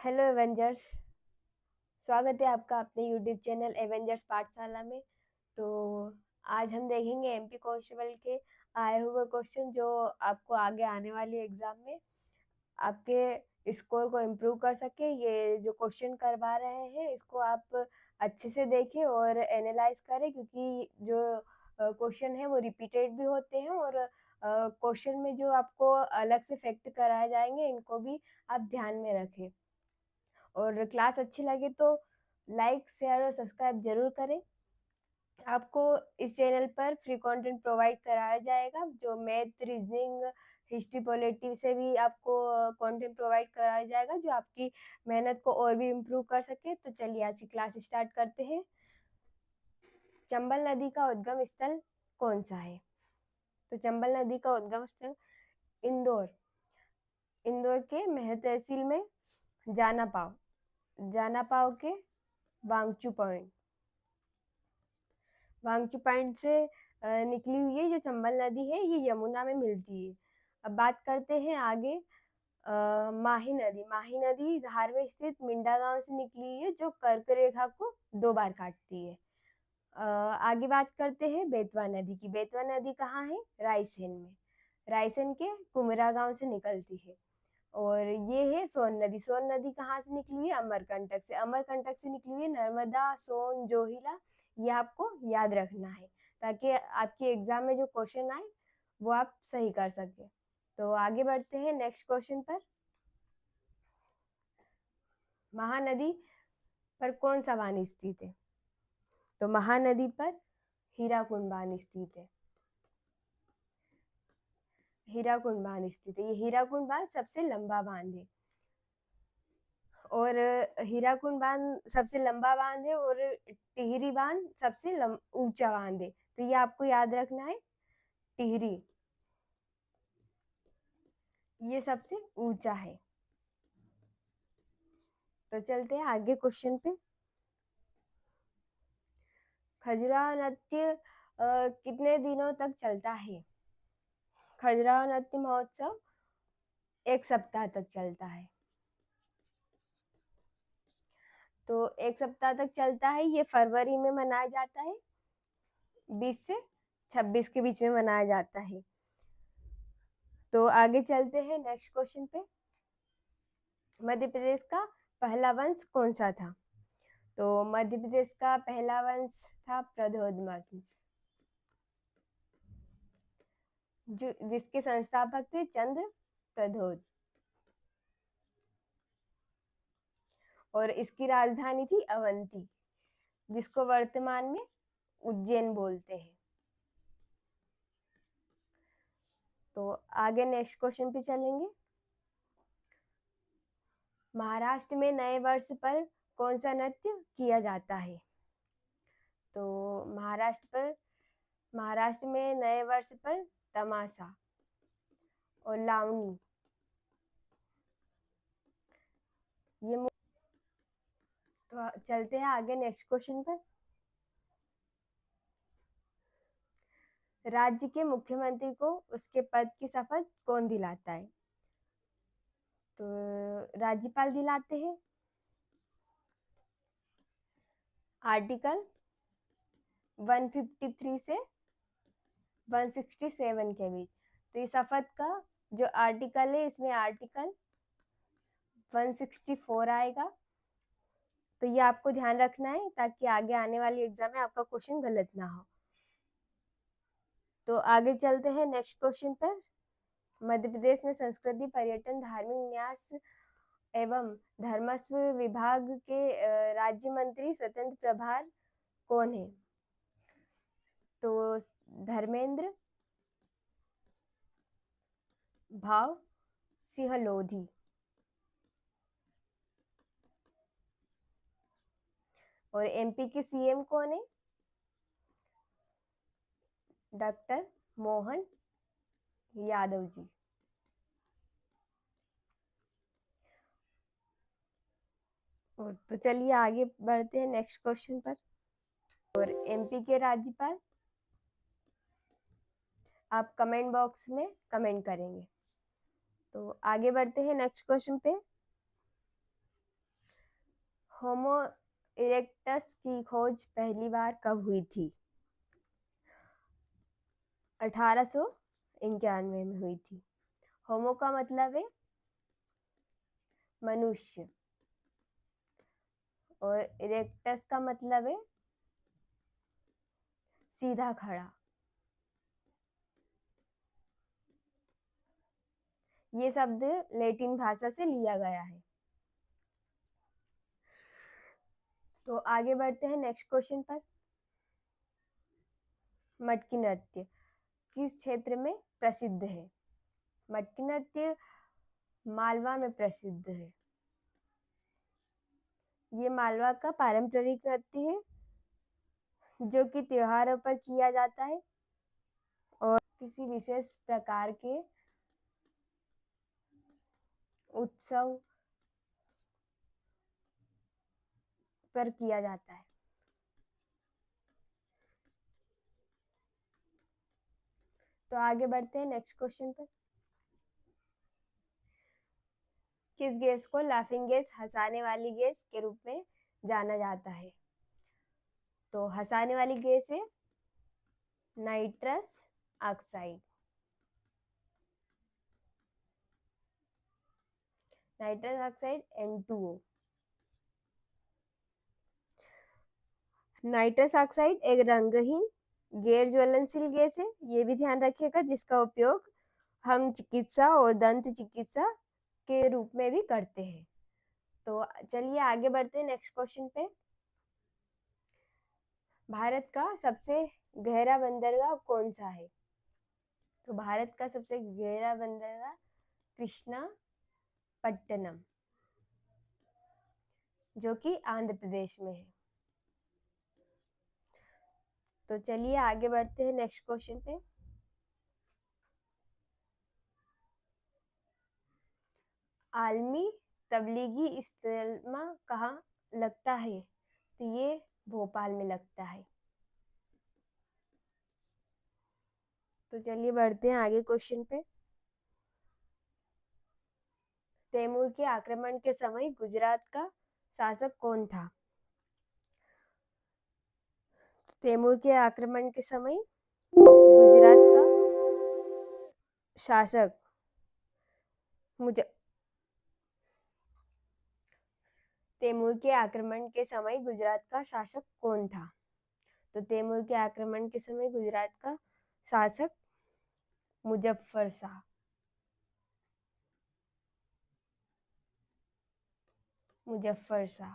Hello Avengers. स्वागत है आपका अपने यूट्यूब चैनल एवेंजर्स पाठशाला में। तो आज हम देखेंगे एमपी कांस्टेबल के आए हुए क्वेश्चन जो आपको आगे आने वाली एग्जाम में आपके स्कोर को इम्प्रूव कर सके। ये जो क्वेश्चन करवा रहे हैं इसको आप अच्छे से देखें और एनालाइज करें, क्योंकि जो क्वेश्चन है वो रिपीटेड भी होते हैं और क्वेश्चन में जो आपको अलग से फैक्ट कराए जाएंगे इनको भी आप ध्यान में रखें। और क्लास अच्छी लगे तो लाइक शेयर और सब्सक्राइब जरूर करें। आपको इस चैनल पर फ्री कंटेंट प्रोवाइड कराया जाएगा, जो मैथ, रीजनिंग, हिस्ट्री, पॉलिटी से भी आपको कंटेंट प्रोवाइड कराया जाएगा जो आपकी मेहनत को और भी इम्प्रूव कर सके। तो चलिए आज की क्लास स्टार्ट करते हैं। चंबल नदी का उद्गम स्थल कौन सा है? तो चंबल नदी का उद्गम स्थल इंदौर इंदौर के मेहर तहसील में जाना पाव के वांगचू पॉइंट से निकली हुई है। जो चंबल नदी है ये यमुना में मिलती है। अब बात करते हैं आगे। माही नदी धार में स्थित मिंडा गांव से निकली हुई है, जो कर्क रेखा को 2 बार काटती है। आगे बात करते हैं बेतवा नदी की। बेतवा नदी कहाँ है? रायसेन में। रायसेन के कुमरा गांव से निकलती है। और ये है सोन नदी। सोन नदी कहाँ से निकली हुई है? अमरकंटक से। अमरकंटक से निकली हुई है नर्मदा, सोन, जोहिला। ये आपको याद रखना है ताकि आपके एग्जाम में जो क्वेश्चन आए वो आप सही कर सके। तो आगे बढ़ते हैं नेक्स्ट क्वेश्चन पर। महानदी पर कौन सा बांध स्थित है? तो महानदी पर हीराकुंड बांध स्थित है। हीराकुंड बांध स्थित है। ये हीराकुंड बांध सबसे लंबा बांध है और हीराकुंड बांध सबसे लंबा बांध है और टिहरी बांध सबसे ऊंचा बांध है। तो ये आपको याद रखना है। टिहरी ये सबसे ऊंचा है। तो चलते हैं आगे क्वेश्चन पे। खजुराहो नृत्य कितने दिनों तक चलता है? खजुराहो नृत्य महोत्सव 1 सप्ताह तक चलता है। तो 1 सप्ताह तक चलता है। ये फरवरी में मनाया जाता है, 20 से 26 के बीच में मनाया जाता है। तो आगे चलते हैं नेक्स्ट क्वेश्चन पे। मध्य प्रदेश का पहला वंश कौन सा था? तो मध्य प्रदेश का पहला वंश था प्रद्योत वंश, जो जिसके संस्थापक थे चंद्र प्रद्योत। और इसकी राजधानी थी अवंती, जिसको वर्तमान में उज्जैन बोलते हैं। तो आगे नेक्स्ट क्वेश्चन पे चलेंगे। महाराष्ट्र में नए वर्ष पर कौन सा नृत्य किया जाता है? तो महाराष्ट्र में नए वर्ष पर तमाशा और लावनी ये तो चलते हैं आगे नेक्स्ट क्वेश्चन पर। राज्य के मुख्यमंत्री को उसके पद की शपथ कौन दिलाता है? तो राज्यपाल दिलाते हैं। आर्टिकल 153 से 167 के बीच। तो ये शपथ का जो आर्टिकल है इसमें आर्टिकल 164 आएगा। तो ये आपको ध्यान रखना है ताकि आगे आने वाली एग्जाम में आपका क्वेश्चन गलत ना हो। तो आगे चलते हैं नेक्स्ट क्वेश्चन पर। मध्य प्रदेश में संस्कृति, पर्यटन, धार्मिक न्यास एवं धर्मस्व विभाग के राज्य मंत्री स्वतंत्र प्रभार कौन है? तो धर्मेंद्र भाव सिंह लोधी। और एमपी के सीएम कौन है? डॉक्टर मोहन यादव जी। और तो चलिए आगे बढ़ते हैं नेक्स्ट क्वेश्चन पर। और एमपी के राज्यपाल आप कमेंट बॉक्स में कमेंट करेंगे। तो आगे बढ़ते हैं नेक्स्ट क्वेश्चन पे। होमो इरेक्टस की खोज पहली बार कब हुई थी? 1891 में हुई थी। होमो का मतलब है मनुष्य और इरेक्टस का मतलब है सीधा खड़ा। ये शब्द लैटिन भाषा से लिया गया है। तो आगे बढ़ते हैं नेक्स्ट क्वेश्चन पर। मटकी नृत्य किस क्षेत्र में प्रसिद्ध है? मटकी नृत्य मालवा में प्रसिद्ध है। ये मालवा का पारंपरिक नृत्य है जो कि त्योहारों पर किया जाता है और किसी विशेष प्रकार के उत्सव पर किया जाता है। तो आगे बढ़ते हैं नेक्स्ट क्वेश्चन पर। किस गैस को लाफिंग गैस, हंसाने वाली गैस के रूप में जाना जाता है? तो हंसाने वाली गैस है nitrous oxide. Nitrous oxide N2O। Nitrous oxide एक रंगहीन गैर ज्वलनशील गैस है, ये भी ध्यान रखिएगा, जिसका उपयोग हम चिकित्सा और दंत चिकित्सा के रूप में भी करते हैं। तो चलिए आगे बढ़ते हैं नेक्स्ट क्वेश्चन पे। भारत का सबसे गहरा बंदरगाह कौन सा है? तो भारत का सबसे गहरा बंदरगाह कृष्णा पट्टनम, जो कि आंध्र प्रदेश में है। तो चलिए आगे बढ़ते हैं नेक्स्ट क्वेश्चन पे। आलमी तबलीगी इज्तिमा कहाँ लगता है? तो ये भोपाल में लगता है। तो चलिए बढ़ते हैं आगे क्वेश्चन पे। तैमूर के आक्रमण के समय गुजरात का शासक कौन था? तैमूर के आक्रमण के समय गुजरात का शासक तैमूर के आक्रमण के समय गुजरात का शासक कौन था? तो तैमूर के आक्रमण के समय गुजरात का शासक मुजफ्फर शाह। मुजफ्फर शाह।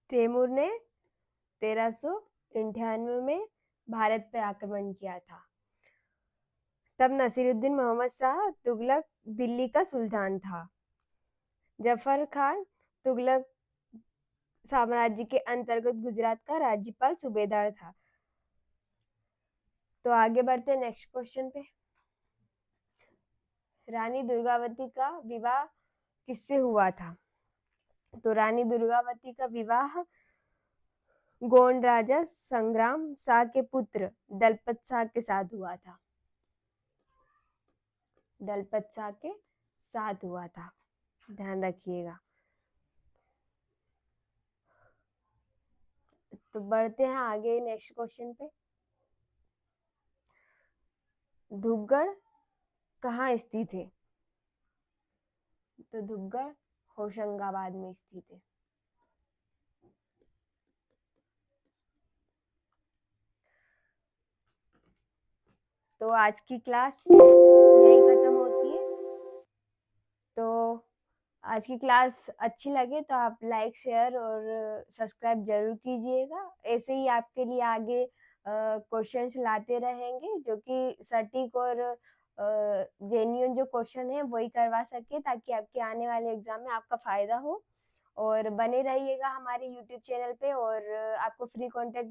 तैमूर ने 1398 में भारत पर आक्रमण किया था। तब नसीरुद्दीन मोहम्मद शाह तुगलक दिल्ली का सुल्तान था। जफर खान तुगलक साम्राज्य के अंतर्गत गुजरात का राज्यपाल सूबेदार था। तो आगे बढ़ते हैं नेक्स्ट क्वेश्चन पे। रानी दुर्गावती का विवाह किससे हुआ था? तो रानी दुर्गावती का विवाह गोंड राजा संग्राम शाह के पुत्र दलपत शाह के साथ हुआ था। दलपत शाह के साथ हुआ था, ध्यान रखिएगा। तो बढ़ते हैं आगे नेक्स्ट क्वेश्चन पे। धूपगढ़ कहाँ स्थित है? तो धूपगढ़ होशंगाबाद में स्थित है। तो आज की क्लास यही खत्म होती है। तो आज की क्लास अच्छी लगे तो आप लाइक, शेयर और सब्सक्राइब जरूर कीजिएगा। ऐसे ही आपके लिए आगे क्वेश्चंस लाते रहेंगे जो कि सटीक और जेन्युइन जो क्वेश्चन है वही करवा सके, ताकि आपके आने वाले एग्जाम में आपका फायदा हो। और बने रहिएगा हमारे यूट्यूब चैनल पे, और आपको फ्री कंटेंट